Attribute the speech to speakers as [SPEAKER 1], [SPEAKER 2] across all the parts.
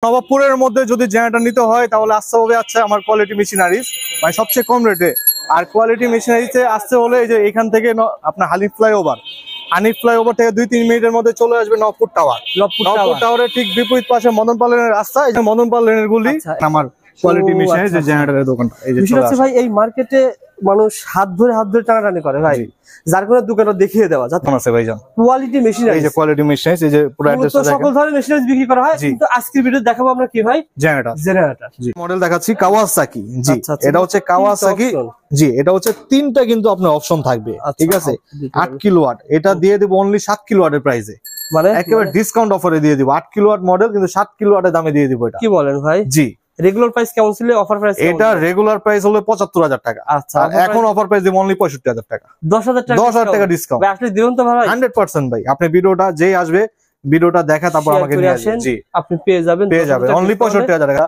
[SPEAKER 1] নবাবপুরের মধ্যে যদি জেনারেটর নিতে হয় তাহলে আসতে হবে আমার কোয়ালিটি মেশিনারিজ, মানে সবচেয়ে কম রেটে। আর কোয়ালিটি মেশিনারিজে আসতে হলে এই যে এখান থেকে আপনার হানিফ ফ্লাইওভার থেকে 2-3 মিনিটের মধ্যে চলে আসবে নবপুর টাওয়ার। নবপুর টাওয়ারের ঠিক বিপরীত পাশে মদন পাল লেনের রাস্তা, এই যে মদন পাল লেনের গুলি আমার কোয়ালিটি মেশিনারিজ জেনারেটরের দোকানটা। এই যে
[SPEAKER 2] ভাই এই মার্কেটে মানুষ হাত ধরে টানাটানি করে ভাই, যার কোনো দোকানটা দেখিয়ে দেওয়া যাচ্ছে আছে ভাইজান। কোয়ালিটি মেশিনারিজ, এই যে কোয়ালিটি মেশিনারিজ, এই যে পুরো অ্যাড্রেস দেখেন, সকল ধরনের মেশিনারিজ বিক্রি করা হয়। কিন্তু আজকের ভিডিও দেখাবো আমরা কি ভাই, জেনারেটর। জি মডেল দেখাচ্ছি কাওয়াসাকি। জি এটা হচ্ছে কাওয়াসাকি। জি এটা হচ্ছে 3টা কিন্তু আপনার অপশন থাকবে, ঠিক আছে। 8 কিলোওয়াট এটা দিয়ে দেব অনলি 7 কিলোওয়াটের প্রাইসে, মানে একেবারে ডিসকাউন্ট অফারে দিয়ে দিব। 8 কিলোওয়াট মডেল কিন্তু 7 কিলোওয়াটের দামে দিয়ে দিব। এটা কি বলেন ভাই? জি রেগুলার প্রাইস কেমন ছিল, অফার প্রাইস? এটা রেগুলার প্রাইস হলো ৭৫,০০০ টাকা। আচ্ছা এখন অফার প্রাইস দিব অনলি ৬৫,০০০ টাকা। ১০,০০০ টাকা ডিসকাউন্ট। ভাই আসলে দিবেন তো ভাই? 100% ভাই। আপনি ভিডিওটা যেই আসবে ভিডিওটা দেখা তারপর আমাকে নিয়ে আসেন। জি আপনি পেয়ে যাবেন অনলি ৬৫,০০০ টাকা।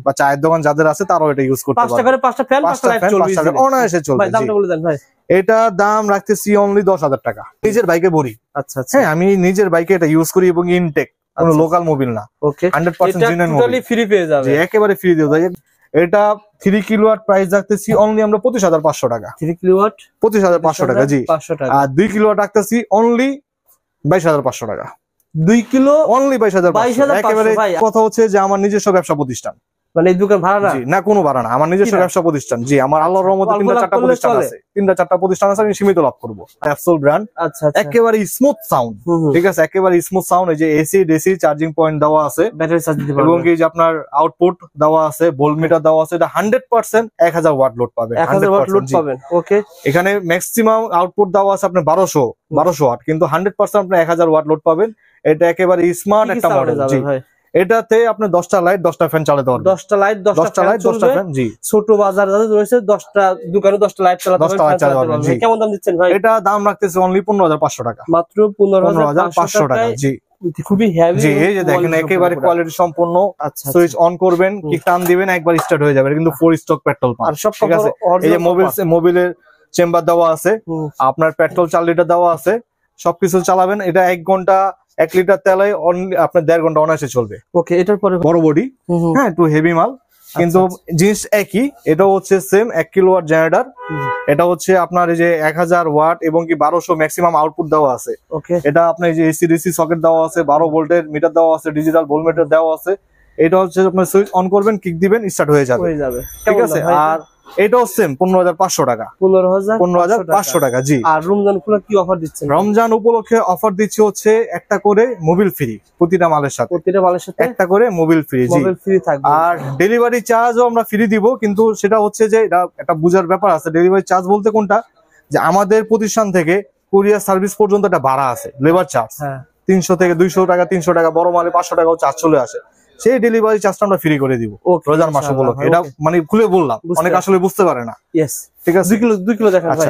[SPEAKER 2] বা চায়ের দোকান যাদের আছে তারাও এটা ইউজ করতে পারবে। 5 টাকা করে 5টা ফ্যান 5টা লাইট চলবে, অনায়াসে চলবে। ভাই দামটা বলে দেন ভাই। এটা দাম রাখতেছি অনলি ১০,০০০ টাকা। নিজের বাইকে ভরি। আচ্ছা আচ্ছা হ্যাঁ আমি নিজের বাইকে এটা ইউজ করি এবং ইনটেক, কোনো লোকাল মোবিল না। ওকে 100% জেনুইন মোবিল, টোটালি ফ্রি পেয়ে যাবে। জি একেবারে ফ্রি দিয়ে দেয়। এটা 3 কিলোওয়াট প্রাইস রাখতেছি অনলি আমরা ২৫,৫০০ টাকা। 3 কিলোওয়াট ২৫,৫০০ টাকা। জি 500 টাকা। আর 2 কিলোওয়াট রাখতেছি অনলি ২২,৫০০ টাকা। 2 কিলো অনলি ২২,৫০০। একেবারে কথা হচ্ছে যে আমার নিজস্ব ব্যবসা প্রতিষ্ঠান, মানে এই দোকান ভাড়া না? জি না কোনো ভাড়া না, আমার নিজস্ব ব্যবসা প্রতিষ্ঠান। জি আমার আল্লাহর রহমতে 3টা-4টা প্রতিষ্ঠান আছে। 3টা-4টা প্রতিষ্ঠান আছে, আমি সীমিত লাভ করব। অ্যাপসোল ব্র্যান্ড। আচ্ছা আচ্ছা একেবারে স্মুথ সাউন্ড, ঠিক আছে একেবারে স্মুথ সাউন্ড। এই যে এসি ডিসি চার্জিং পয়েন্ট দেওয়া আছে, ব্যাটারি চার্জ দিতে পারবেন, এবং এই যে আপনার আউটপুট দেওয়া আছে, ভোল্টমিটার দেওয়া আছে। এটা 100% 1000 ওয়াট লোড পাবেন। 1000 ওয়াট লোড পাবেন। ওকে এখানে ম্যাক্সিমাম আউটপুট দেওয়া আছে আপনার 1200 ওয়াট, কিন্তু 100% আপনি 1000 ওয়াট লোড পাবেন। এটা একেবারে স্মার্ট একটা মডেল। জি এটাতে আপনি 10টা লাইট 10টা ফ্যান চালাতে পারবেন। 10টা লাইট 10টা ফ্যান। জি ছোট বাজার যাদের রয়েছে 10টা দোকানে 10টা লাইট চালাতে পারবেন। কেমন দাম দিচ্ছেন ভাই? এটা দাম রাখতেছে অনলি 15,৫০০ টাকা। মাত্র 15,৫০০ টাকা। জি খুবই হেভি। জি এই যে দেখেন একেবারে কোয়ালিটি সম্পন্ন। সুইচ অন করবেন, কিক টান দিবেন, একবার স্টার্ট হয়ে যাবে। কিন্তু 4 স্টক পেট্রোল পাম্প। আর সব ঠিক আছে। এই যে মোবিলের চেম্বার দেওয়া আছে, আপনার পেট্রোল 4 লিটার দেওয়া আছে, সবকিছু চালাবেন। এটা 1 ঘন্টা 1 লিটার তেলে আপনার 1.5 ঘন্টা অনায়াসে চলবে। ওকে এটার পরে বড় বডি, হ্যাঁ একটু হেভি মাল, কিন্তু জিনিস একই। এটা হচ্ছে সেম 1 কিলোওয়াট জেনারেটর। এটা হচ্ছে আপনার এই যে 1000 ওয়াট এবং কি 1200 ম্যাক্সিমাম আউটপুট দেওয়া আছে। এটা আপনার এই যে এসি ডিসি সকেট দেওয়া আছে, 12 ভোল্টের মিটার দেওয়া আছে, ডিজিটাল ভোল্টমিটার দেওয়া আছে। এটা হচ্ছে আপনার সুইচ অন করবেন, কিক দিবেন, স্টার্ট হয়ে যাবে। ঠিক আছে। আর এটাও সেম 15,৫০০ টাকা। 15,৫০০ টাকা। জি আর রমজান উপলক্ষে কি অফার দিচ্ছেন? রমজান উপলক্ষে অফার দিচ্ছি হচ্ছে একটা করে মোবিল ফ্রি, প্রতিটা মালের সাথে একটা করে মোবিল ফ্রি। জি ফ্রি থাকবে। আর ডেলিভারি চার্জও আমরা ফ্রি দিব, কিন্তু সেটা হচ্ছে যে এটা একটা বুঝার ব্যাপার আছে। ডেলিভারি চার্জ বলতে কোনটা, যে আমাদের প্রতিষ্ঠান থেকে কুরিয়ার সার্ভিস পর্যন্ত একটা ভাড়া আছে, লেবার চার্জ 300 থেকে 200 টাকা, 300 টাকা, বড় মালে 500 টাকাও চার্জ চলে আসে। সেই ডেলিভারি চার্জটা আমরা ফ্রি করে দিব রমজান মাস উপলক্ষে। এটা মানে খুলে বললাম, অনেক আসলে বুঝতে পারে না। ঠিক আছে। 2 কিলো দেখেন ভাই।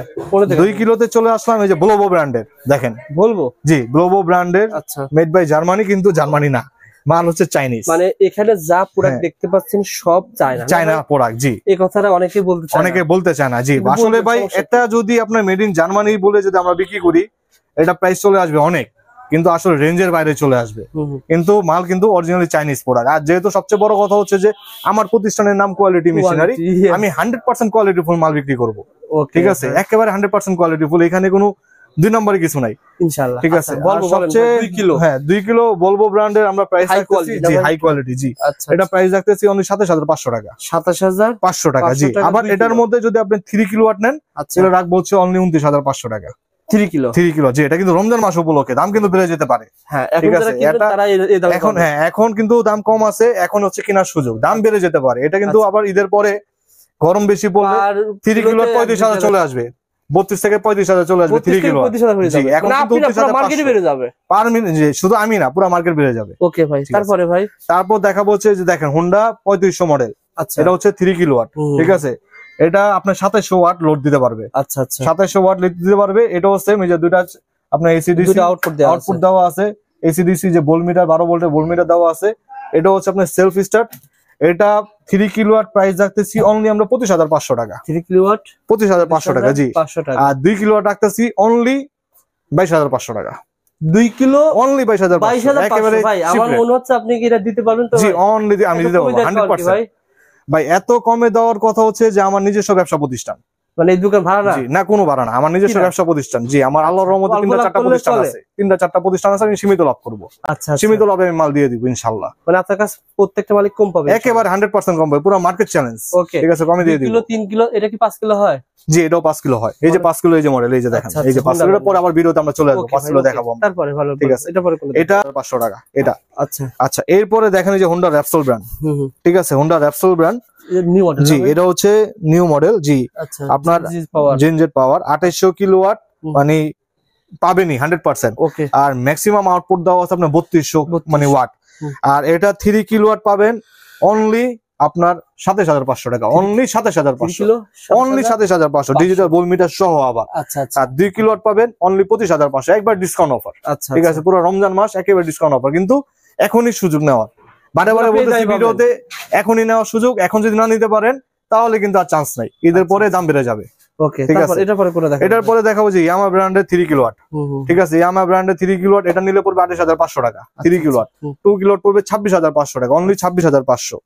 [SPEAKER 2] 2 কিলোতে চলে আসলাম এই যে ভলভো ব্র্যান্ডের। দেখেন ভলভো। জি ভলভো ব্র্যান্ডের, মেড বাই জার্মানি, কিন্তু জার্মানি না, মাল হচ্ছে চাইনিজ। মানে এখানে যা প্রোডাক্ট দেখতে পাচ্ছেন সব চায়না প্রোডাক্ট। জি এই কথাটা অনেকে বলতে চায় না। জি আসলে ভাই এটা যদি আপনার মেড ইন জার্মানি বলে যদি আমরা বিক্রি করি, এটা প্রাইস চলে আসবে অনেক, কিন্তু আসলে রেঞ্জের বাইরে চলে আসবে। কিন্তু মাল কিন্তু অরিজিনালি চাইনিজ প্রোডাক্ট। আর যেহেতু সবচেয়ে বড় কথা হচ্ছে যে আমার প্রতিষ্ঠানের নাম কোয়ালিটি মেশিনারি, আমি 100% কোয়ালিটি ফুল মাল বিক্রি করব। ঠিক আছে একেবারে 100% কোয়ালিটি ফুল, এখানে কোনো 2 নম্বরে কিছু নাই ইনশাআল্লাহ। ঠিক আছে। সবচেয়ে 2 কিলো, হ্যাঁ 2 কিলো ভলভো ব্র্যান্ডের আমরা প্রাইস রাখতেছি। জি হাই কোয়ালিটি। জি এটা প্রাইস রাখতেছি অনলি ২৭,৫০০ টাকা। ২৭,৫০০ টাকা। জি আবার এটার মধ্যে যদি আপনি 3 কিলোওয়াট নেন তাহলে রাখবো হচ্ছে অনলি ২৯,৫০০ টাকা। 3 কিলো। জি এটা কিন্তু রমজান মাস উপলক্ষে, দাম কিন্তু বেড়ে যেতে পারে। হ্যাঁ ঠিক আছে। এখন হ্যাঁ এখন কিন্তু দাম কম আছে, এখন হচ্ছে কেনার সুযোগ, দাম বেড়ে যেতে পারে। এটা কিন্তু আবার ঈদের পরে গরম বেশি পড়লে 3 কিলো 35,০০০ চলে আসবে, 32 থেকে 35,০০০ চলে আসবে 3 কিলো। এখন মার্কেটে বেড়ে যাবে পার মিনিট। শুধু আমি না, পুরো মার্কেট বেড়ে যাবে। ওকে ভাই তারপরে ভাই তারপর দেখাবো হচ্ছে যে দেখেন হোন্ডা 3500 মডেল। আচ্ছা এটা হচ্ছে 3 কিলোওয়াট। ঠিক আছে। এটা আপনার 2700 ওয়াট লোড দিতে পারবে। আচ্ছা আচ্ছা 2700 ওয়াট লোড দিতে পারবে। এটাও সেম, এই যে দুইটা আপনার এসি ডিসি আউটপুট দেওয়া আছে, এসি ডিসি যে ভোল্টমিটার 12 ভোল্টের ভোল্টমিটার দেওয়া আছে। এটা হচ্ছে আপনার সেলফ স্টার্ট। এটা 3 কিলোওয়াট প্রাইস রাখতেছি অনলি আমরা 25,৫০০ টাকা। 3 কিলোওয়াট 25,৫০০ টাকা। জি 500 টাকা। আর 2 কিলোওয়াট রাখতেছি অনলি 22,৫০০ টাকা। 2 কিলো
[SPEAKER 1] অনলি 22,500 একেবারে
[SPEAKER 2] ভাই। আমার মনে হচ্ছে আপনি কি এটা দিতে পারবেন তো?
[SPEAKER 1] জি অনলি আমি দিতে পারবো 100%। ভাই এত কমে দেওয়ার কথা হচ্ছে যে আমার নিজস্ব ব্যবসা প্রতিষ্ঠান,
[SPEAKER 2] মানে এই দোকান ভাড়া না?
[SPEAKER 1] জি না, কোনো ভাড়া না, আমার নিজস্ব ব্যবসা প্রতিষ্ঠান। জি আমার আল্লাহর রহমতে 3-4টা প্রতিষ্ঠান আছে, 3-4টা প্রতিষ্ঠান আছে, আমি সীমিত লাভ করব।
[SPEAKER 2] আচ্ছা,
[SPEAKER 1] সীমিত লাভে আমি মাল দিয়ে দিব ইনশাআল্লাহ।
[SPEAKER 2] মানে আপনার কাছে প্রত্যেকটা মালিক কম পাবে
[SPEAKER 1] একেবারে 100% কম পাবে, পুরো মার্কেট চ্যালেঞ্জ। ঠিক আছে, কমে দিয়ে দিব।
[SPEAKER 2] 2 কিলো 3 কিলো, এটা কি 5 কিলো হয়?
[SPEAKER 1] জি এটাও 5 কিলো হয়। এই যে 5 কিলো, এই যে মডেল, এই যে দেখেন, এই যে 5 কিলোর পরে আবার ভিডিওতে আমরা চলে আসবো, 5 কিলো দেখাবো আমরা।
[SPEAKER 2] তারপরে ভালো,
[SPEAKER 1] ঠিক আছে,
[SPEAKER 2] এটা পরে কোন?
[SPEAKER 1] এটা 500 টাকা এটা।
[SPEAKER 2] আচ্ছা
[SPEAKER 1] আচ্ছা, এরপরে দেখেন এই যে হোন্ডা র্যাপসল ব্র্যান্ড। ঠিক আছে, Honda Repsol brand
[SPEAKER 2] new model.
[SPEAKER 1] জি এটা হচ্ছে নিউ মডেল। জি
[SPEAKER 2] আচ্ছা,
[SPEAKER 1] আপনার জেনজেট পাওয়ার 2800 কিলোওয়াট মানে পাবেনই 100%।
[SPEAKER 2] ওকে।
[SPEAKER 1] আর ম্যাক্সিমাম আউটপুট দেওয়া আছে আপনার 3200 মানে ওয়াট। আর এটা 3 কিলোওয়াট পাবেন অনলি আপনার 27500 টাকা, অনলি 27500, অনলি 27500 ডিজিটাল ভোল্টমিটার সহ আবার।
[SPEAKER 2] আচ্ছা আচ্ছা।
[SPEAKER 1] আর 2 কিলোওয়াট পাবেন অনলি 25500, একবার ডিসকাউন্ট অফার।
[SPEAKER 2] আচ্ছা
[SPEAKER 1] ঠিক আছে, পুরো রমজান মাস একেবারে ডিসকাউন্ট অফার, কিন্তু এখনই সুযোগ নেওয়ার। বারে বারে বলতেছি ভিডিওতে, এখনই নেওয়ার সুযোগ। এখন যদি না নিতে পারেন তাহলে কিন্তু আর চান্স নাই, ঈদের পরে দাম বেড়ে যাবে।
[SPEAKER 2] ওকে, তারপর এটা পরে কোন দেখাবো?
[SPEAKER 1] এটার পরে দেখাবো যে ইয়ামা ব্র্যান্ডের 3 কিলোওয়াট। ঠিক আছে, ইয়ামা ব্র্যান্ডের 3 কিলোওয়াট, এটা নিলে পড়বে 28500 টাকা। 3 কিলোওয়াট 2 কিলোওয়াট পড়বে 26500 টাকা, অনলি 26500।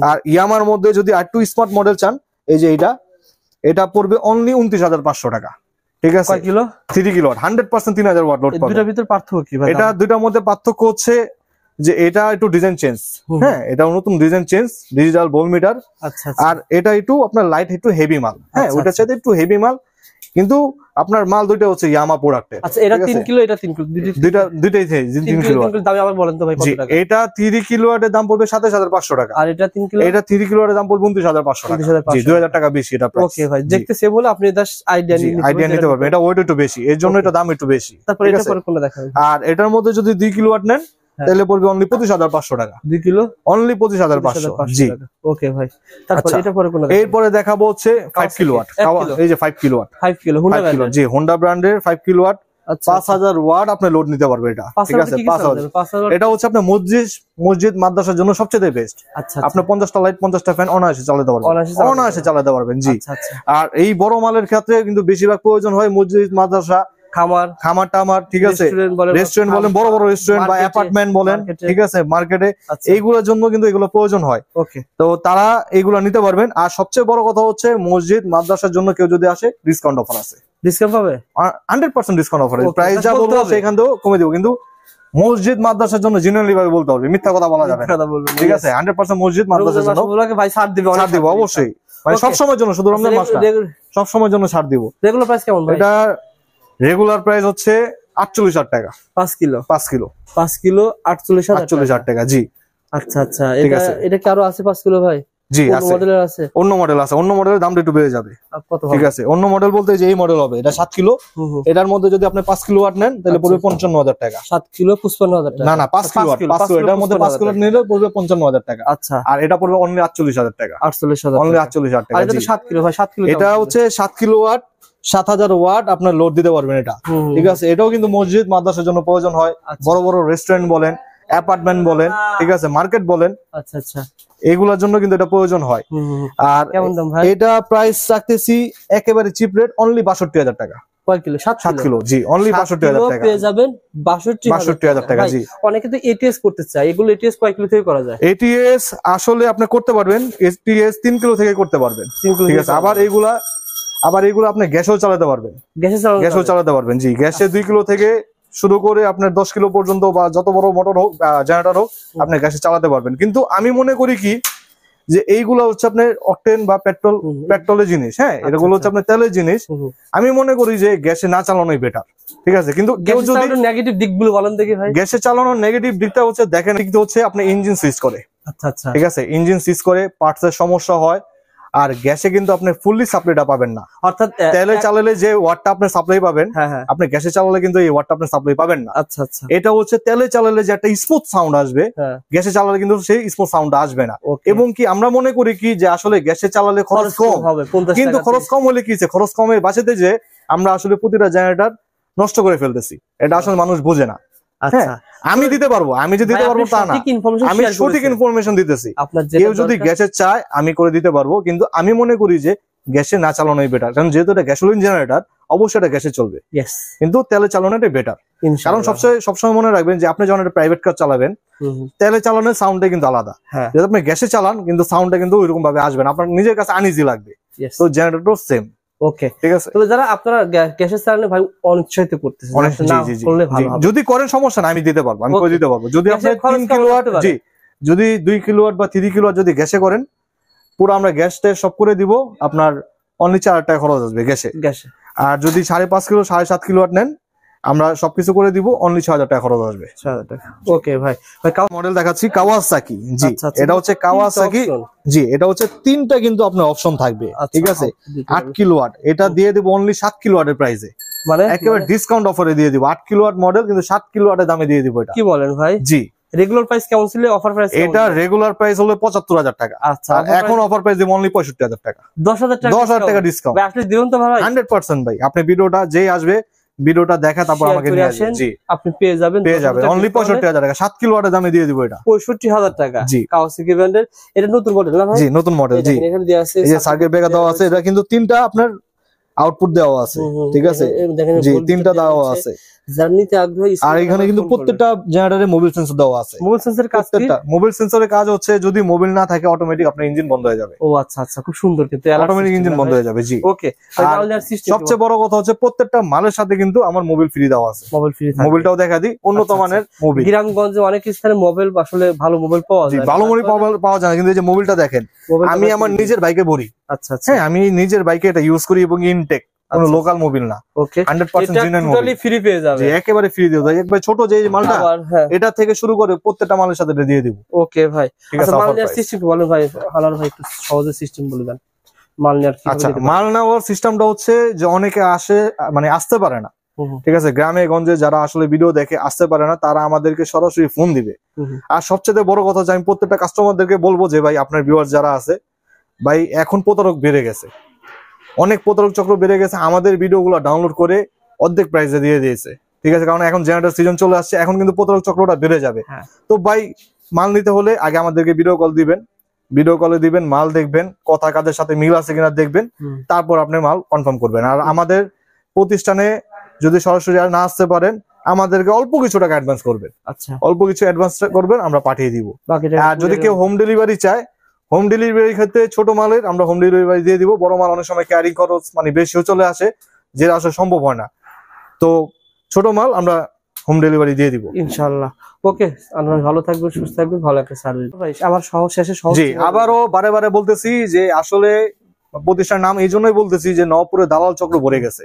[SPEAKER 1] আর ইয়ামার মধ্যে যদি আরেকটু স্মার্ট মডেল চান, এই যে এটা পড়বে অনলি 29500 টাকা। ঠিক আছে,
[SPEAKER 2] কয় কিলো?
[SPEAKER 1] 3 কিলোওয়াট 100% 3000 ওয়াট লোড পাবে।
[SPEAKER 2] দুটার ভিতর পার্থক্য কি ভাই?
[SPEAKER 1] এটা দুটার মধ্যে পার্থক্য হচ্ছে যে এটা একটু ডিজাইন চেঞ্জ, হ্যাঁ এটা নতুন ডিজাইন চেঞ্জ, ডিজিটাল ভোল্টমিটার।
[SPEAKER 2] আচ্ছা।
[SPEAKER 1] আর এটা একটু আপনার লাইট, একটু হেভি মাল। হ্যাঁ ওটার চাইতে একটু হেভি মাল, কিন্তু আপনার মাল দুটো হচ্ছে ইয়ামা প্রোডাক্টের।
[SPEAKER 2] আচ্ছা, এটা 3 কিলো, এটা 3 কিলো,
[SPEAKER 1] দুইটাই 3 কিলো।
[SPEAKER 2] দাম আবার বলেন তো ভাই কত টাকা?
[SPEAKER 1] এটা 3 কিলোওয়াটের দাম পড়বে 27500 টাকা।
[SPEAKER 2] আর এটা 3 কিলো?
[SPEAKER 1] এটা 3 কিলোওয়াটের দাম পড়বে 29500 টাকা। জি 2000 টাকা বেশি এটা প্রাইস।
[SPEAKER 2] ওকে ভাই, দেখতে সেম হলো, আপনি এটা আইডিয়া
[SPEAKER 1] নিতে পারবেন। এটা ওয়েট একটু বেশি, এর জন্য এটা দাম একটু বেশি।
[SPEAKER 2] তারপর এটা পরে কোনটা দেখাবেন? আর
[SPEAKER 1] এটার মধ্যে যদি 2 কিলোওয়াট নেন তাহলে পড়বে অনলি 25500 টাকা।
[SPEAKER 2] 2 কিলো
[SPEAKER 1] অনলি 25500। জি
[SPEAKER 2] ওকে ভাই, তারপর এটা পরে কোনটা?
[SPEAKER 1] এরপরে দেখাবো হচ্ছে 5 কিলোওয়াট। এই যে 5 কিলোওয়াট,
[SPEAKER 2] 5 কিলো হোন্ডা ব্র্যান্ড।
[SPEAKER 1] জি হোন্ডা ব্র্যান্ডের 5 কিলোওয়াট, 5000 ওয়াট আপনি লোড নিতে পারবে এটা। ঠিক আছে, 5000। এটা হচ্ছে আপনার মসজিদ মাদ্রাসার জন্য সবচেয়ে বেস্ট।
[SPEAKER 2] আচ্ছা,
[SPEAKER 1] আপনি 50টা লাইট 50টা ফ্যান অনায়াসে চালাতে পারবেন, অনায়াসে চালাতে পারবেন। জি। আর এই বড় মালের ক্ষেত্রে কিন্তু বেশিরভাগ প্রয়োজন হয় মসজিদ মাদ্রাসা, খামার টামার। ঠিক আছে, রেস্টুরেন্ট বলেন, বড় বড় রেস্টুরেন্ট বা অ্যাপার্টমেন্ট বলেন, ঠিক আছে, মার্কেটে এইগুলোর জন্য কিন্তু এগুলো প্রয়োজন হয়।
[SPEAKER 2] ওকে,
[SPEAKER 1] তো তারা এইগুলো নিতে পারবেন। আর সবচেয়ে বড় কথা হচ্ছে মসজিদ মাদ্রাসার জন্য কেউ যদি আসে ডিসকাউন্ট অফার আছে।
[SPEAKER 2] ডিসকাউন্ট পাবে
[SPEAKER 1] 100% ডিসকাউন্ট অফার। প্রাইস যা বলবো সেখান থেকেও কমে দেবো, কিন্তু মসজিদ মাদ্রাসার জন্য জেনুইনলি ভাবে বলতে হবে, মিথ্যা কথা বলা যাবে না। ঠিক আছে, 100% মসজিদ মাদ্রাসার জন্য
[SPEAKER 2] ভাই ছাড় দিব,
[SPEAKER 1] অবশ্যই। মানে সব সময়ের জন্য, শুধু রমজান মাস না, সব সময়ের জন্য ছাড় দিব।
[SPEAKER 2] রেগুলার প্রাইস কেমন ভাই?
[SPEAKER 1] এটা রেগুলার প্রাইস হচ্ছে 48000 টাকা।
[SPEAKER 2] 5 কিলো
[SPEAKER 1] 5 কিলো
[SPEAKER 2] 5 কিলো 48000
[SPEAKER 1] টাকা। জি
[SPEAKER 2] আচ্ছা আচ্ছা। এটা কি আরো আছে 5 কিলো ভাই?
[SPEAKER 1] জি আছে,
[SPEAKER 2] মডেলের আছে,
[SPEAKER 1] অন্য মডেল আছে, অন্য মডেলের দামটা একটু বেড়ে যাবে। ঠিক আছে, অন্য মডেল বলতে যে এই মডেল হবে, এটা 7 কিলো। এটার মধ্যে যদি আপনি 5 কিলো ওয়াট নেন তাহলে পড়বে 55000 টাকা।
[SPEAKER 2] 7 কিলো 55000 টাকা?
[SPEAKER 1] না 5 কিলো ওয়াট, 5 কিলো, এটার মধ্যে 5 কিলো নিলে পড়বে 55000 টাকা।
[SPEAKER 2] আচ্ছা,
[SPEAKER 1] আর এটা পড়বে অনলি 48000 টাকা।
[SPEAKER 2] 48000,
[SPEAKER 1] অনলি 48000 টাকা।
[SPEAKER 2] আর এটা তো 7 কিলো ভাই, 7 কিলো
[SPEAKER 1] এটা হচ্ছে 7 কিলো ওয়াট, 7000 ওয়াট আপনার লোড দিতে পারবেন এটা। ঠিক আছে, এটাও কিন্তু মসজিদ মাদ্রাসার জন্য প্রয়োজন হয়, বড় বড় রেস্টুরেন্ট বলেন, অ্যাপার্টমেন্ট বলেন, ঠিক আছে, মার্কেট বলেন। আচ্ছা আচ্ছা, এগুলোর জন্য কিন্তু এটা প্রয়োজন হয়। আর
[SPEAKER 2] কেমন দাম ভাই?
[SPEAKER 1] এটা প্রাইস রাখতেছি একেবারে চিপ রেট, অনলি 62000 টাকা।
[SPEAKER 2] কয় কিলো?
[SPEAKER 1] 7 কিলো। জি অনলি 62000 টাকা
[SPEAKER 2] পেয়ে যাবেন। 62000
[SPEAKER 1] টাকা। জি,
[SPEAKER 2] অনেকে তো এটিএস করতে চায়, এগুলো এটিএস কয় কিলো থেকে করা যায়?
[SPEAKER 1] এটিএস আসলে আপনি করতে পারবেন, এটিএস 3 কিলো থেকে করতে পারবেন। ঠিক আছে, আবার এগুলা আপনি গ্যাসেও চালাতে পারবেন, গ্যাসেও চালাতে পারবেন। জি, গ্যাসে 2 কিলো থেকে শুরু করে আপনার 10 কিলো পর্যন্ত বা যত বড় মোটর হোক, জেনারেটর হোক, আপনি গ্যাসে চালাতে পারবেন। কিন্তু আমি মনে করি কি যে এইগুলো হচ্ছে আপনার অকটেন বা পেট্রোলের জিনিস। হ্যাঁ, এগুলো হচ্ছে আপনার তেলের জিনিস। আমি মনে করি যে গ্যাসে না চালানোই বেটার। ঠিক আছে, কিন্তু কেউ যদি
[SPEAKER 2] নেগেটিভ দিকগুলো বলেন দেখি ভাই।
[SPEAKER 1] গ্যাসে চালানোর নেগেটিভ দিকটা হচ্ছে দেখেন, কিন্তু হচ্ছে আপনি ইঞ্জিন সুইচ করে।
[SPEAKER 2] আচ্ছা আচ্ছা,
[SPEAKER 1] ঠিক আছে, ইঞ্জিন সুইচ করে পার্টসের সমস্যা হয়। আর গ্যাসে কিন্তু আপনি ফুললি সাপ্লাইটা পাবেন না, অর্থাৎ তেলে চালালে যে ওয়াটটা আপনি সাপ্লাই পাবেন, আপনি গ্যাসে চালালে কিন্তু এই ওয়াটটা আপনি সাপ্লাই পাবেন না। আচ্ছা আচ্ছা, এটা হচ্ছে তেলে চালালে যে একটা স্মুথ সাউন্ড আসবে, গ্যাসে চালালে কিন্তু সেই স্মুথ সাউন্ডটা আসবে না। এবং কি আমরা মনে করি কি যে আসলে গ্যাসে চালালে খরচ কম হবে, কিন্তু খরচ কম হলে কি, খরচ কমে বাঁচাতে যে আমরা আসলে প্রতিটা জেনারেটর নষ্ট করে ফেলতেছি, এটা আসলে মানুষ বোঝে না। আমি দিতে পারবো, আমি যে দিতে পারবো তা না, আমি সঠিক ইনফরমেশন দিতেছি। কেউ যদি গ্যাসের চায় আমি করে দিতে পারবো, কিন্তু আমি মনে করি যে গ্যাসে না চালানোই বেটার, কারণ যেহেতু এটা গ্যাসোলিন জেনারেটর অবশ্যই এটা গ্যাসে চলবে, কিন্তু তেলে চালানোটাই বেটার। কারণ সবসময় মনে রাখবেন যে আপনি যখন একটা প্রাইভেট কার চালাবেন তেলে চালানোর সাউন্ডটা কিন্তু আলাদা, যদি আপনি গ্যাসে চালান কিন্তু সাউন্ডটা কিন্তু ওইরকম ভাবে আসবে না, আপনার নিজের কাছে আনইজি লাগবে। তো জেনারেটর সেম।
[SPEAKER 2] ওকে, ঠিক আছে। তবে যারা আপনারা গ্যাসের চালানো ভাই অনিচ্ছাইত করতেছেন,
[SPEAKER 1] যদি করেন সমস্যা না, আমি দিতে পারবো, আমি করে দিতে পারবো। যদি আপনি 3 কিলোওয়াট, জি, যদি 2 কিলোওয়াট বা 3 কিলোওয়াট যদি গ্যাসে করেন, পুরো আমরা গ্যাসটা সব করে দিব, আপনার অনলি 4 টাকা খরচ আসবে গ্যাসে। আর যদি 5.5 কিলো 7.5 কিলোওয়াট নেন, আমরা সবকিছু করে দিব, অনলি 6000 টাকা খরচ আসবে।
[SPEAKER 2] 6000 টাকা। ওকে ভাই,
[SPEAKER 1] মডেল দেখাচ্ছি কাওয়াসাকি। জি, এটা হচ্ছে কাওয়াসাকি। জি, এটা হচ্ছে 3টা কিন্তু আপনার অপশন থাকবে, ঠিক আছে। 8 কিলোওয়াট এটা দিয়ে দিব অনলি 7 কিলোওয়াটের প্রাইসে, মানে একেবারে ডিসকাউন্ট অফারে দিয়ে দিব। 8 কিলোওয়াট মডেল কিন্তু 7 কিলোওয়াটের দামে দিয়ে দিব। এটা কি বলেন ভাই? জি, রেগুলার প্রাইস কেমন ছিল, অফার প্রাইস? এটা রেগুলার প্রাইস হলো 75000 টাকা। আচ্ছা, এখন অফার প্রাইস দিব অনলি 65000 টাকা। 10000 টাকা ডিসকাউন্ট। ভাই আপনি দিবেন তো ভাই? 100% ভাই। আপনি ভিডিওটা যেই আসবে, ভিডিওটা দেখা তারপর আমাকে নিয়ে আসেন, জি, আপনি পেয়ে যাবেন অনলি 65000 টাকা। 7 কিলোওয়াটের দামে দিয়ে দিব এটা 65000 টাকা। জি, কাওয়াসাকি ব্র্যান্ডের। এটা নতুন মডেল না ভাই? জি, নতুন মডেল। জি, এখানে দেয়া আছে, এই যে সার্কিট ব্রেকার দেওয়া আছে, এটা কিন্তু 3টা আপনার আউটপুট দেওয়া আছে, ঠিক আছে। জি, 3টা দেওয়া আছে। জার্নিতে আগ্রহী, আর এখানে কিন্তু প্রত্যেকটা জেনারেটরে মোবাইল সেন্সর দেওয়া আছে। মোবাইল সেন্সরের কাজ কি? মোবাইল সেন্সরের কাজ হচ্ছে যদি মোবাইল না থাকে অটোমেটিক আপনার ইঞ্জিন বন্ধ হয়ে যাবে। ও আচ্ছা আচ্ছা, খুব সুন্দর, কিন্তু অটোমেটিক ইঞ্জিন বন্ধ হয়ে যাবে। জি, ওকে। সবচেয়ে বড় কথা হচ্ছে প্রত্যেকটা মালের সাথে কিন্তু আমার মোবাইল ফ্রি দেওয়া আছে। মোবাইল ফ্রি, মোবাইলটাও দেখা দিই, উন্নত মানের মোবাইল। গ্রামগঞ্জে অনেক স্থানে মোবাইল, আসলে ভালো মোবাইল পাওয়া যায়, ভালো মোবাইল পাওয়া যায় না, কিন্তু এই যে মোবাইলটা দেখেন, আমি আমার নিজের বাইকে ভরি। আচ্ছা আচ্ছা, হ্যাঁ, আমি নিজের বাইকে এটা ইউজ করি এবং ইনটেক, কোনো লোকাল মোবাইল না। ওকে, 100% জেনুইন মোবাইল, টোটালি ফ্রি পেয়ে যাবে। জি, একেবারে ফ্রি দিয়ে দাও। একবার ছোট যে মালটা, এটা থেকে শুরু করে প্রত্যেকটা মালের সাথে দিয়ে দিব। ওকে ভাই, আচ্ছা মাল নেওয়ার সিস্টেম বলেন ভাই, হালাল ভাই, একটু সহজে সিস্টেম বলে দেন মাল নেওয়ার। আচ্ছা, মাল নেওয়ার সিস্টেমটা হচ্ছে যে অনেকে আসে, মানে আসতে পারে না, ঠিক আছে, গ্রামে গঞ্জে যারা আসলে ভিডিও দেখে আসতে পারে না, তারা আমাদেরকে সরাসরি ফোন দিবে। আর সবচেয়ে বড় কথা হচ্ছে আমি প্রত্যেকটা কাস্টমারদেরকে বলবো যে ভাই আপনার ভিউয়ার যারা আছে, ভাই এখন প্রতারক বেড়ে গেছে, অনেক প্রতারক চক্র বেড়ে গেছে, আমাদের ভিডিওগুলো ডাউনলোড করে অর্ধেক প্রাইসে দিয়ে দিয়েছে, ঠিক আছে, কারণ এখন জেনারেটর সিজন চলে আসছে, এখন কিন্তু প্রতারক চক্রটা বেড়ে যাবে। তো ভাই মাল নিতে হলে আগে আমাদেরকে ভিডিও কল দিবেন, ভিডিও কলে দিবেন, মাল দেখবেন, কথা কাজের সাথে মিল আছে কিনা দেখবেন, তারপর আপনি মাল কনফার্ম করবেন। আর আমাদের প্রতিষ্ঠানে যদি সরাসরি আর না আসতে পারেন, আমাদেরকে অল্প কিছু টাকা অ্যাডভান্স করবেন। আচ্ছা, অল্প কিছু অ্যাডভান্স করবেন, আমরা পাঠিয়ে দিব। আর যদি কেউ হোম ডেলিভারি চায়, হোম ডেলিভারির ক্ষেত্রে ছোট মালের আমরা হোম ডেলিভারি দিয়ে দিব, বড় মাল অনেক সময় ক্যারিং খরচ মানে বেশিও চলে আসে, যেটা আসলে সম্ভব হয় না, তো ছোট মাল আমরা হোম ডেলিভারি দিয়ে দিব ইনশাআল্লাহ। ওকে, আপনারা ভালো থাকবেন, সুস্থ থাকবেন, ভালো একটা সার্ভিস। আবার শেষে জি, আবারও বারে বারে বলতেছি যে আসলে প্রতিষ্ঠানের নাম এই জন্যই বলতেছি যে নওপুরে দালাল চক্র ভরে গেছে,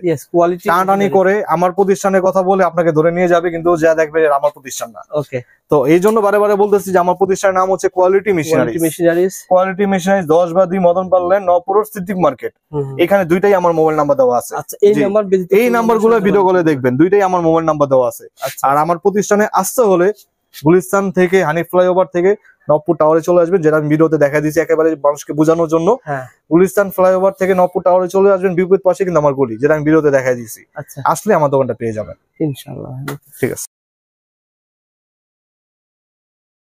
[SPEAKER 1] টানাটানি করে আমার প্রতিষ্ঠানের কথা বলে আপনাকে ধরে নিয়ে যাবে, কিন্তু যা দেখবে আমার প্রতিষ্ঠান না। ওকে, তো এই জন্য বারে বারে বলতেছি যে আমার প্রতিষ্ঠানের নাম হচ্ছে quality machineries. Quality machineries 10 Madan পাল্লেন, নওপুর সিদ্দিক মার্কেট। এখানে দুইটাই আমার মোবাইল নাম্বার দেওয়া আছে। এই নাম্বারগুলো ভিডিও কলে দেখবেন, দুইটাই আমার মোবাইল নাম্বার দেওয়া আছে। আর আমার প্রতিষ্ঠানে আসতে হলে গুলিস্তান থেকে, হানিফ ফ্লাইওভার থেকে নবপুর টাওয়ারে চলে আসবেন, যেটা আমি ভিডিওতে দেখা দিয়েছি একেবারে মানুষকে বোঝানোর জন্য। গুলিস্তান ফ্লাইওভার থেকে নবপুর টাওয়ারে চলে আসবেন, বিপরীত পাশে কিন্তু আমার গলি, যেটা আমি ভিডিওতে দেখা দিয়েছি। আসলে আমার দোকানটা পেয়ে যাবেন ইনশাআল্লাহ। ঠিক আছে।